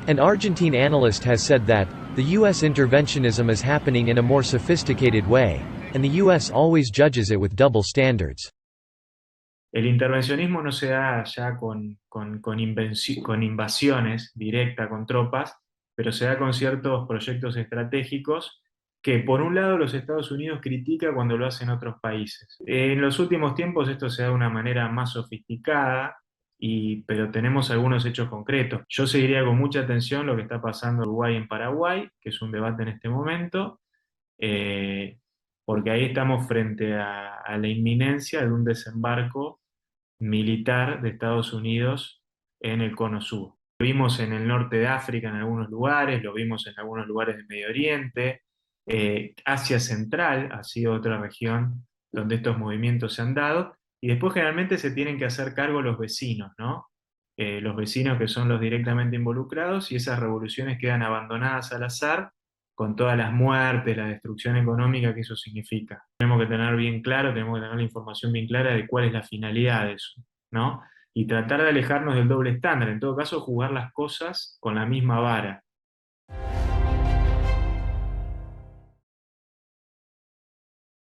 An Argentine analyst has said that, the U.S. interventionism is happening in a more sophisticated way, and the U.S. always judges it with double standards. El intervencionismo no se da ya con invasiones directas, con tropas, pero se da con ciertos proyectos estratégicos que por un lado los Estados Unidos critica cuando lo hacen otros países. En los últimos tiempos esto se da de una manera más sofisticada, pero tenemos algunos hechos concretos. Yo seguiría con mucha atención lo que está pasando en Uruguay y en Paraguay, que es un debate en este momento, eh, porque ahí estamos frente a la inminencia de un desembarco militar de Estados Unidos en el Cono Sur. Lo vimos en el norte de África en algunos lugares, lo vimos en algunos lugares del Medio Oriente. Asia Central ha sido otra región donde estos movimientos se han dado, y después generalmente se tienen que hacer cargo los vecinos, ¿no? Los vecinos que son los directamente involucrados, y esas revoluciones quedan abandonadas al azar, con todas las muertes, la destrucción económica que eso significa. Tenemos que tener bien claro, tenemos que tener la información bien clara de cuál es la finalidad de eso, ¿no? Y tratar de alejarnos del doble estándar, en todo caso jugar las cosas con la misma vara.